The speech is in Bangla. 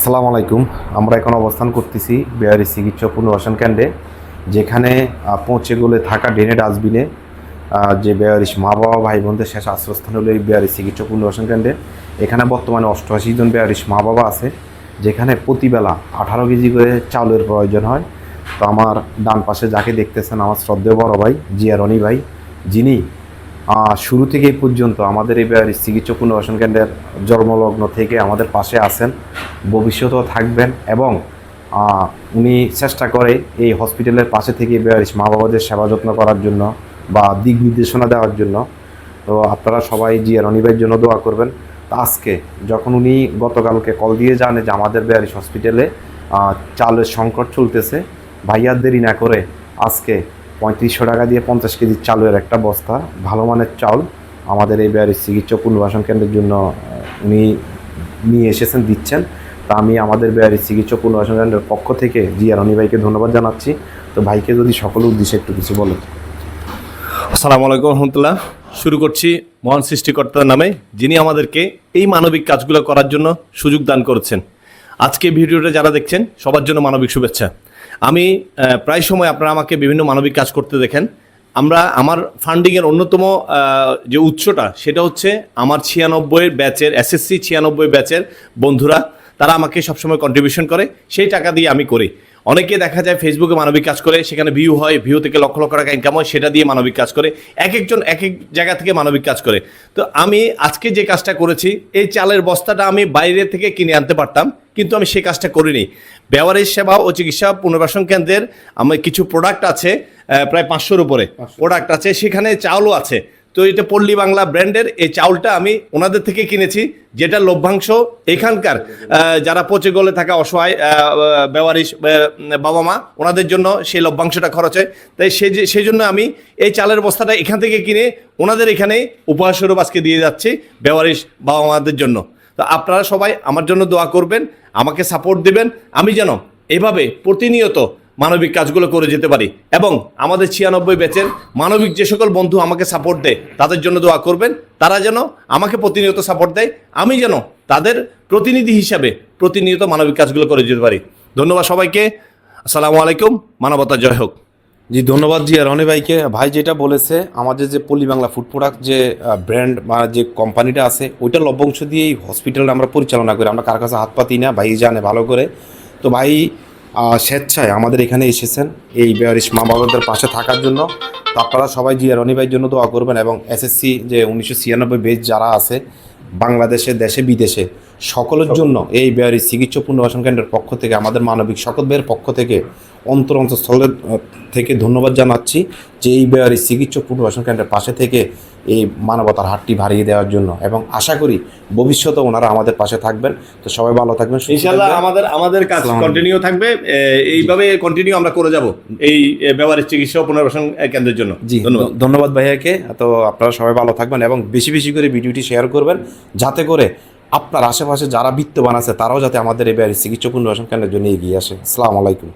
আসসালামু আলাইকুম। আমরা এখন অবস্থান করতেছি বেয়ারি চিকিৎসা পুনর্বাসন কেন্দ্রে, যেখানে পৌঁছে থাকা ড্রেনে ডাস্টবিনে যে বেয়ারিশ মা বাবা ভাই বোনদের শেষ আশ্রয়স্থান হলো এই বেয়ারি চিকিৎসা পুনর্বাসন কেন্দ্রে। এখানে বর্তমানে 88 জন বেয়ারিশ মা বাবা আছে, যেখানে প্রতিবেলা 18 কেজি করে চাউলের প্রয়োজন হয়। তো আমার ডান পাশে যাকে দেখতেছেন আমার শ্রদ্ধেয় বড় ভাই জিয়া রনি ভাই, যিনি শুরু থেকে এই পর্যন্ত আমাদের এই চিকিৎসা পুনর্বাসন কেন্দ্রের জন্মলগ্ন থেকে আমাদের পাশে আছেন, ভবিষ্যতেও থাকবেন এবং উনি চেষ্টা করে এই হসপিটালের পাশে থেকে বেয়ারিশ মা বাবাদের সেবা যত্ন করার জন্য বা দিক নির্দেশনা দেওয়ার জন্য। তো আপনারা সবাই জিয়া রনি ভাইয়ের জন্য দোয়া করবেন। তো আজকে যখন উনি গতকালকে কল দিয়ে জানে যে আমাদের বেয়ারিশ হসপিটালে চালের সংকট চলতেছে, ভাইয়ার দেরি না করে আজকে 3500 টাকা দিয়ে 50 কেজি চালের একটা বস্তা ভালো মানের চাল আমাদের এই বেয়ারিশ চিকিৎসা পুনর্বাসন কেন্দ্রের জন্য উনি নিয়ে এসেছেন, দিচ্ছেন। তা আমি আমাদের বেয়ারিশ চিকিৎসা পুনর্বাসন কেন্দ্রের পক্ষ থেকে জিয়া রনি ভাইকে ধন্যবাদ জানাচ্ছি। তো ভাইকে যদি সকলের উদ্দেশ্যে একটু কিছু বলেন। আসসালামু আলাইকুম রহমতুল্লাহ। শুরু করছি মহান সৃষ্টিকর্তার নামে, যিনি আমাদেরকে এই মানবিক কাজগুলো করার জন্য সুযোগ দান করেছেন। আজকে ভিডিওটা যারা দেখছেন সবার জন্য মানবিক শুভেচ্ছা। আমি প্রায় সময় আপনারা আমাকে বিভিন্ন মানবিক কাজ করতে দেখেন। আমার ফান্ডিংয়ের অন্যতম যে উৎসটা সেটা হচ্ছে আমার 96 ব্যাচের SSC 96 ব্যাচের বন্ধুরা, তারা আমাকে সবসময় কন্ট্রিবিউশন করে, সেই টাকা দিয়ে আমি করি। অনেকে দেখা যায় ফেসবুকে মানবিক কাজ করে, সেখানে ভিউ হয়, ভিউ থেকে লক্ষ লক্ষ টাকা ইনকাম হয়, সেটা দিয়ে মানবিক কাজ করে। এক একজন এক এক জায়গা থেকে মানবিক কাজ করে। তো আমি আজকে যে কাজটা করেছি, এই চালের বস্তাটা আমি বাইরে থেকে কিনে আনতে পারতাম, কিন্তু আমি সেই কাজটা করিনি। বেয়ারিশ সেবা ও চিকিৎসা পুনর্বাসন কেন্দ্রের আমার কিছু প্রোডাক্ট আছে, প্রায় 500-র উপরে প্রোডাক্ট আছে, সেখানে চাউলও আছে। তো এটা পল্লী বাংলা ব্র্যান্ডের এই চাউলটা আমি ওনাদের থেকে কিনেছি, যেটা লভ্যাংশ এখানকার যারা পচে গলে থাকা অসহায় বেয়ারিশ বাবা মা, ওনাদের জন্য সেই লভ্যাংশটা খরচ হয়। তাই সেই জন্য আমি এই চালের বস্তাটা এখান থেকে কিনে ওনাদের এখানে উপহারস্বরূপ আজকে দিয়ে যাচ্ছি বেয়ারিশ বাবা মাদের জন্য। তো আপনারা সবাই আমার জন্য দোয়া করবেন, আমাকে সাপোর্ট দিবেন, আমি যেন এভাবে প্রতিনিয়ত মানবিক কাজগুলো করে যেতে পারি। এবং আমাদের 96 ব্যাচের মানবিক যে সকল বন্ধু আমাকে সাপোর্ট দেয়, তাদের জন্য দোয়া করবেন। তারা যেন আমাকে প্রতিনিয়ত সাপোর্ট দেয়, আমি যেন তাদের প্রতিনিধি হিসাবে প্রতিনিয়ত মানবিক কাজগুলো করে যেতে পারি। ধন্যবাদ সবাইকে। আসসালামু আলাইকুম। মানবতা জয় হোক। জি, ধন্যবাদ জিয়া রনি ভাইকে। ভাই যেটা বলেছে, আমাদের যে পল্লী বাংলা ফুড প্রোডাক্ট যে ব্র্যান্ড বা যে কোম্পানিটা আছে, ওইটা লভ্যাংশ দিয়েই হসপিটালটা আমরা পরিচালনা করি। আমরা কার কাছে হাত পাতি না, ভাই জানে ভালো করে। তো ভাই স্বেচ্ছায় আমাদের এখানে এসেছেন এই বেয়ারিশ মা বাবাদের পাশে থাকার জন্য। তো আপনারা সবাই জিয়া রনি ভাইয়ের জন্য দোয়া করবেন এবং SSC যে 1996 ব্যাচ যারা আছে বাংলাদেশে দেশে বিদেশে সকলের জন্য এই বেয়ারিশ চিকিৎসা পুনর্বাসন কেন্দ্রের পক্ষ থেকে, আমাদের মানবিক সকল ভাইয়ের পক্ষ থেকে অন্তরস্থলের থেকে ধন্যবাদ জানাচ্ছি যে এই বেয়ারিশ চিকিৎসা পুনর্বাসন কেন্দ্রের পাশে থেকে এই মানবতার হাতটি বাড়িয়ে দেওয়ার জন্য। এবং আশা করি ভবিষ্যতে ওনারা আমাদের পাশে থাকবেন। তো সবাই ভালো থাকবেন, ইনশাআল্লাহ। আমাদের কাজ কন্টিনিউ থাকবে, এইভাবে কন্টিনিউ আমরা করে যাব এই বেয়ারিশ চিকিৎসা পুনর্বাসন কেন্দ্রের জন্য। জি, ধন্যবাদ ভাইয়াকে। তো আপনারা সবাই ভালো থাকবেন এবং বেশি বেশি করে ভিডিওটি শেয়ার করবেন, যাতে করে আপনার আশেপাশে যারা বিত্তবান আছে তারাও যাতে আমাদের এই বেয়ারিশ চিকিৎসা পুনর্বাসন কেন্দ্রের জন্য এগিয়ে আসে। আসসালামু আলাইকুম।